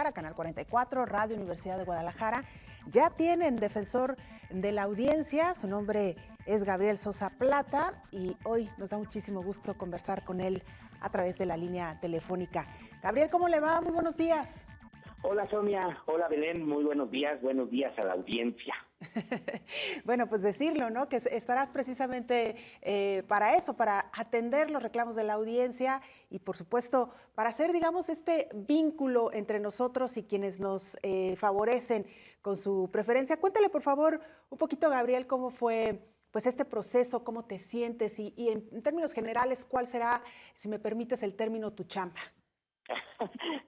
Guadalajara, Canal 44, Radio Universidad de Guadalajara, ya tienen defensor de la audiencia. Su nombre es Gabriel Sosa Plata y hoy nos da muchísimo gusto conversar con él a través de la línea telefónica. Gabriel, ¿cómo le va? Muy buenos días. Hola Sonia, hola Belén, muy buenos días a la audiencia. Bueno, pues decirlo, ¿no? Que estarás precisamente para eso, para atender los reclamos de la audiencia y por supuesto para hacer, digamos, este vínculo entre nosotros y quienes nos favorecen con su preferencia. Cuéntale, por favor, un poquito, Gabriel, cómo fue pues este proceso, cómo te sientes y en términos generales, ¿cuál será, si me permites el término, tu chamba?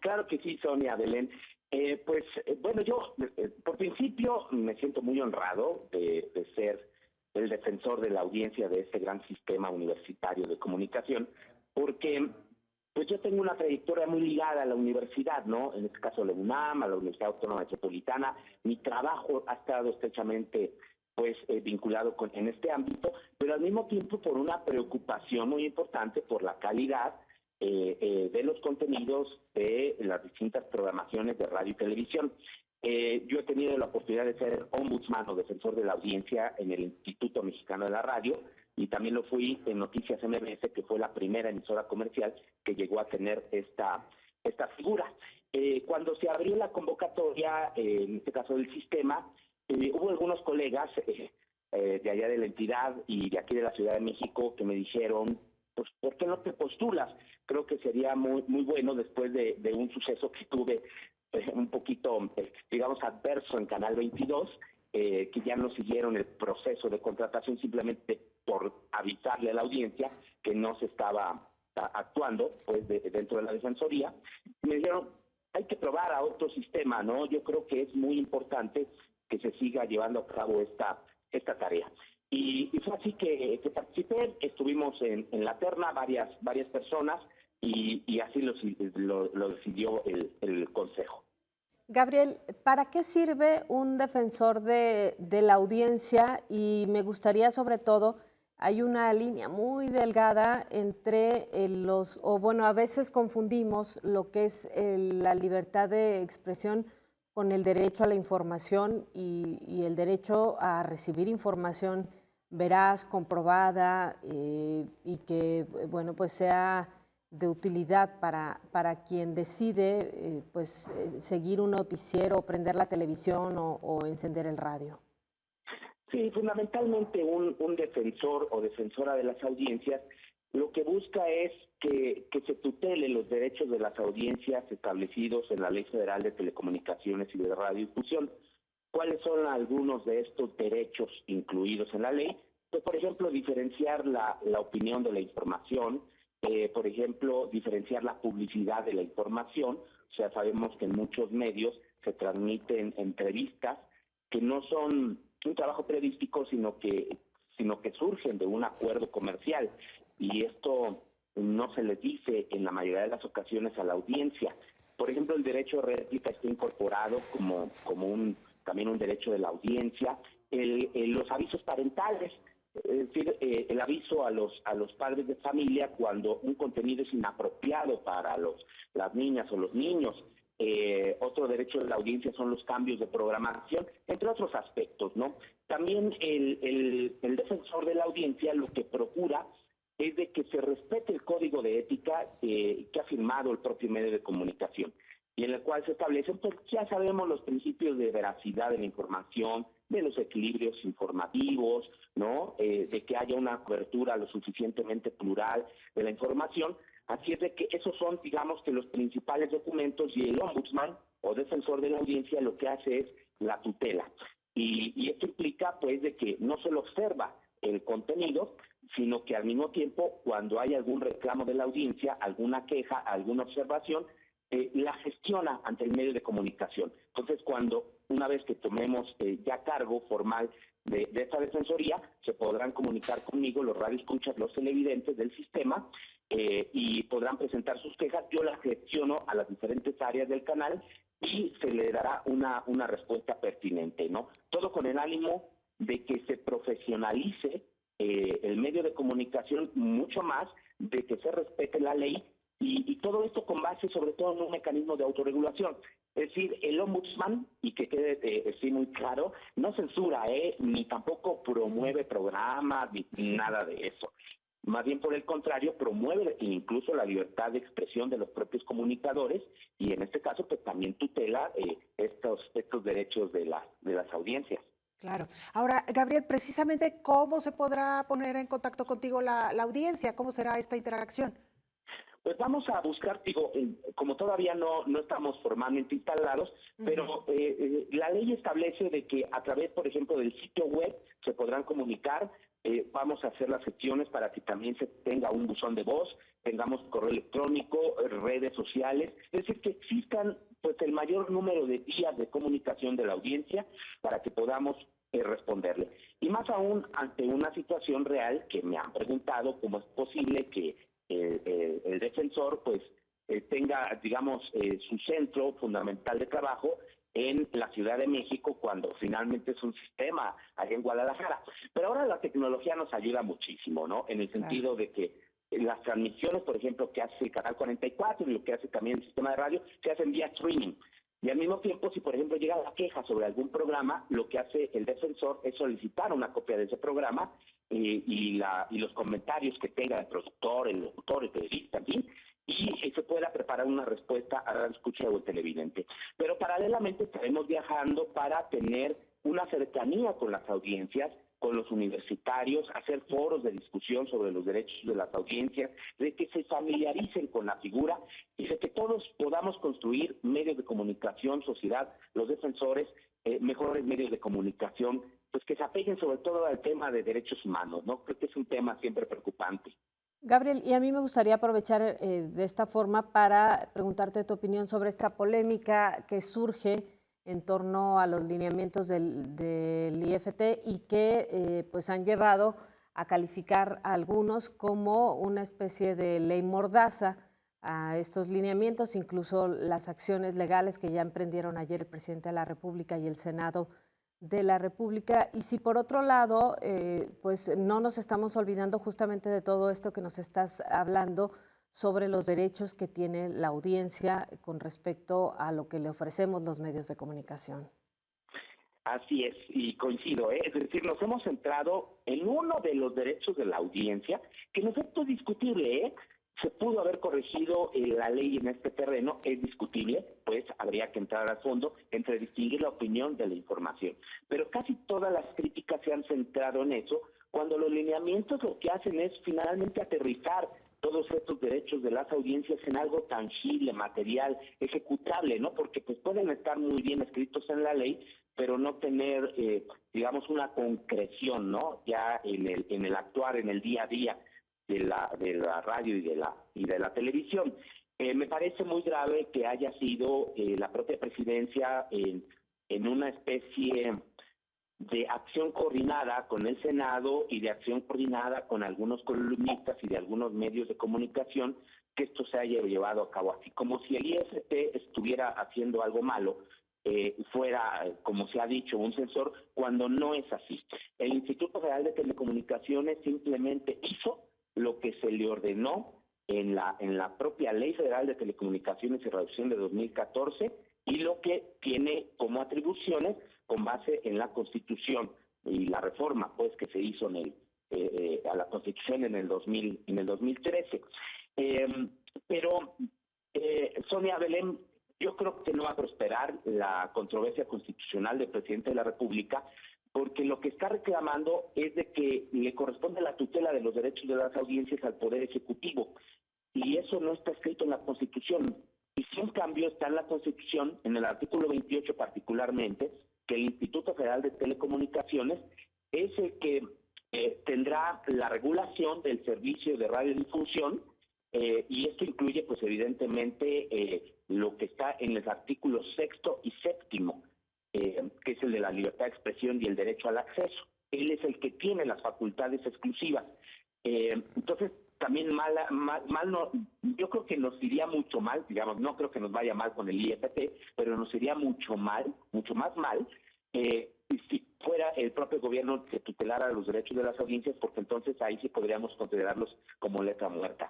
Claro que sí, Sonia, Belén. Bueno, yo por principio me siento muy honrado de ser el defensor de la audiencia de este gran sistema universitario de comunicación, porque pues yo tengo una trayectoria muy ligada a la universidad, ¿no? En este caso a la UNAM, a la Universidad Autónoma Metropolitana. Mi trabajo ha estado estrechamente vinculado en este ámbito, pero al mismo tiempo por una preocupación muy importante por la calidad de los contenidos de las distintas programaciones de radio y televisión. Yo he tenido la oportunidad de ser ombudsman o defensor de la audiencia en el Instituto Mexicano de la Radio y también lo fui en Noticias MBS, que fue la primera emisora comercial que llegó a tener esta figura. Cuando se abrió la convocatoria, en este caso del sistema, hubo algunos colegas de allá de la entidad y de aquí de la Ciudad de México que me dijeron, pues, ¿por qué no te postulas? Creo que sería muy bueno después de un suceso que tuve un poquito, digamos, adverso en Canal 22, que ya no siguieron el proceso de contratación simplemente por avisarle a la audiencia que no se estaba actuando pues dentro de la Defensoría. Me dijeron, hay que probar a otro sistema, ¿no? Yo creo que es muy importante que se siga llevando a cabo esta tarea. Y fue así que participé, estuvimos en la terna varias personas y así lo decidió el Consejo. Gabriel, ¿para qué sirve un defensor de la audiencia? Y me gustaría sobre todo, hay una línea muy delgada entre a veces confundimos lo que es la libertad de expresión con el derecho a la información y el derecho a recibir información veraz, comprobada y que, bueno, pues sea de utilidad para quien decide seguir un noticiero, prender la televisión o encender el radio. Sí, fundamentalmente un defensor o defensora de las audiencias lo que busca es que se tutele los derechos de las audiencias establecidos en la Ley Federal de Telecomunicaciones y de Radiodifusión. ¿Cuáles son algunos de estos derechos incluidos en la ley? Pues, por ejemplo, diferenciar la opinión de la información, por ejemplo, diferenciar la publicidad de la información. O sea, sabemos que en muchos medios se transmiten entrevistas que no son un trabajo periodístico, sino que surgen de un acuerdo comercial. Y esto no se les dice en la mayoría de las ocasiones a la audiencia. Por ejemplo, el derecho de réplica está incorporado como también un derecho de la audiencia. Los avisos parentales, es decir, el aviso a los padres de familia cuando un contenido es inapropiado para las niñas o los niños. Otro derecho de la audiencia son los cambios de programación, entre otros aspectos, ¿no? También el defensor de la audiencia lo que procura es de que se respete el código de ética que ha firmado el propio medio de comunicación y en el cual se establecen, pues ya sabemos, los principios de veracidad de la información, de los equilibrios informativos, ¿no? De que haya una cobertura lo suficientemente plural de la información. Así es de que esos son, digamos, que los principales documentos, y el ombudsman o defensor de la audiencia lo que hace es la tutela. Y esto implica, pues, de que no solo observa el contenido, sino que al mismo tiempo, cuando hay algún reclamo de la audiencia, alguna queja, alguna observación, la gestiona ante el medio de comunicación. Entonces, una vez que tomemos ya cargo formal de esta defensoría, se podrán comunicar conmigo los radioescuchas, los televidentes del sistema, y podrán presentar sus quejas. Yo las gestiono a las diferentes áreas del canal y se le dará una respuesta pertinente, ¿no? Todo con el ánimo de que se profesionalice el medio de comunicación mucho más, de que se respete la ley y todo esto con base sobre todo en un mecanismo de autorregulación. Es decir, el ombudsman, y que quede sí muy claro, no censura, ni tampoco promueve programas, ni nada de eso. Más bien, por el contrario, promueve incluso la libertad de expresión de los propios comunicadores y en este caso pues también tutela estos derechos de las audiencias. Claro. Ahora, Gabriel, precisamente, ¿cómo se podrá poner en contacto contigo la audiencia? ¿Cómo será esta interacción? Pues vamos a buscar, digo, como todavía no estamos formalmente instalados, pero la ley establece de que a través, por ejemplo, del sitio web se podrán comunicar. Vamos a hacer las gestiones para que también se tenga un buzón de voz, tengamos correo electrónico, redes sociales, es decir, que existan pues el mayor número de vías de comunicación de la audiencia para que podamos responderle. Y más aún ante una situación real que me han preguntado cómo es posible que el defensor pues tenga, digamos, su centro fundamental de trabajo en la Ciudad de México cuando finalmente es un sistema allá en Guadalajara. Pero ahora la tecnología nos ayuda muchísimo, ¿no? En el sentido de que las transmisiones, por ejemplo, que hace el Canal 44 y lo que hace también el sistema de radio, se hacen vía streaming. Y al mismo tiempo, si por ejemplo llega la queja sobre algún programa, lo que hace el defensor es solicitar una copia de ese programa y los comentarios que tenga el productor, el locutor, el periodista, en fin, y se pueda preparar una respuesta a la escucha o el televidente. Pero paralelamente estaremos viajando para tener una cercanía con las audiencias, con los universitarios, hacer foros de discusión sobre los derechos de las audiencias, de que se familiaricen con la figura y de que todos podamos construir medios de comunicación, sociedad, los defensores, mejores medios de comunicación, pues que se apeguen sobre todo al tema de derechos humanos, ¿no? Creo que es un tema siempre preocupante. Gabriel, y a mí me gustaría aprovechar de esta forma para preguntarte tu opinión sobre esta polémica que surge en torno a los lineamientos del IFT y que pues han llevado a calificar a algunos como una especie de ley mordaza a estos lineamientos, incluso las acciones legales que ya emprendieron ayer el presidente de la República y el Senado de la República. Y si por otro lado, pues no nos estamos olvidando justamente de todo esto que nos estás hablando sobre los derechos que tiene la audiencia con respecto a lo que le ofrecemos los medios de comunicación. Así es, y coincido, es decir, nos hemos centrado en uno de los derechos de la audiencia, que en efecto es discutible, se pudo haber corregido la ley en este terreno, es discutible, pues habría que entrar a fondo entre distinguir la opinión de la información. Pero casi todas las críticas se han centrado en eso, cuando los lineamientos lo que hacen es finalmente aterrizar todos estos derechos de las audiencias en algo tangible, material, ejecutable, ¿no? Porque pues pueden estar muy bien escritos en la ley, pero no tener, digamos, una concreción, ¿no? Ya en el actuar, en el día a día de la radio y de la televisión. Me parece muy grave que haya sido la propia presidencia en una especie de acción coordinada con el Senado y de acción coordinada con algunos columnistas y de algunos medios de comunicación, que esto se haya llevado a cabo así, como si el IFT estuviera haciendo algo malo, fuera, como se ha dicho, un censor, cuando no es así. El Instituto Federal de Telecomunicaciones simplemente hizo lo que se le ordenó en la propia Ley Federal de Telecomunicaciones y Reducción de 2014 y lo que tiene como atribuciones con base en la Constitución y la reforma pues que se hizo a la Constitución en el 2013. Pero Sonia, Belén, yo creo que no va a prosperar la controversia constitucional del presidente de la República, porque lo que está reclamando es de que le corresponde la tutela de los derechos de las audiencias al Poder Ejecutivo, y eso no está escrito en la Constitución. Y si un cambio está en la Constitución, en el artículo 28 particularmente, que el Instituto Federal de Telecomunicaciones es el que tendrá la regulación del servicio de radiodifusión, y esto incluye, pues evidentemente, lo que está en los artículos 6º y 7º, que es el de la libertad de expresión y el derecho al acceso. Él es el que tiene las facultades exclusivas. Entonces, también mal no, yo creo que nos iría mucho mal, digamos, no creo que nos vaya mal con el IFT, pero nos iría mucho más mal, si fuera el propio gobierno que tutelara los derechos de las audiencias, porque entonces ahí sí podríamos considerarlos como letra muerta.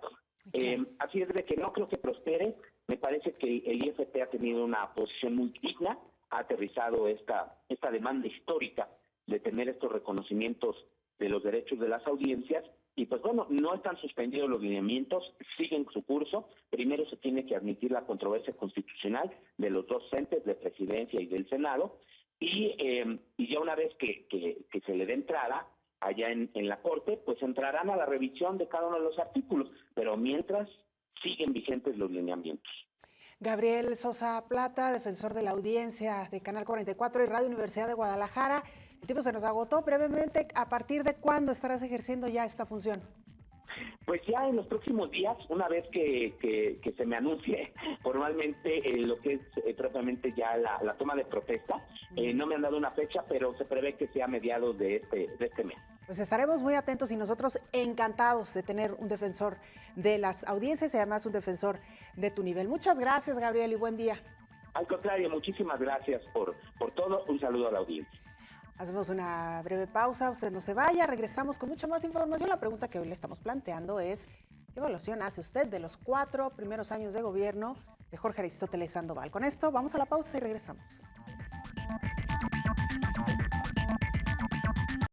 Así es de que no creo que prospere. Me parece que el IFT ha tenido una posición muy digna, ha aterrizado esta demanda histórica de tener estos reconocimientos de los derechos de las audiencias, y pues bueno, no están suspendidos los lineamientos, siguen su curso. Primero se tiene que admitir la controversia constitucional de los dos entes, de Presidencia y del Senado, y ya una vez que se le dé entrada allá en la Corte, pues entrarán a la revisión de cada uno de los artículos, pero mientras siguen vigentes los lineamientos. Gabriel Sosa Plata, defensor de la audiencia de Canal 44 y Radio Universidad de Guadalajara. El tiempo se nos agotó. Brevemente, ¿a partir de cuándo estarás ejerciendo ya esta función? Pues ya en los próximos días, una vez que se me anuncie formalmente lo que es propiamente ya la toma de protesta, no me han dado una fecha, pero se prevé que sea a mediados de este mes. Pues estaremos muy atentos y nosotros encantados de tener un defensor de las audiencias y además un defensor de tu nivel. Muchas gracias, Gabriel, y buen día. Al contrario, muchísimas gracias por todo. Un saludo a la audiencia. Hacemos una breve pausa, usted no se vaya, regresamos con mucha más información. La pregunta que hoy le estamos planteando es, ¿qué evaluación hace usted de los 4 primeros años de gobierno de Jorge Aristóteles Sandoval? Con esto vamos a la pausa y regresamos.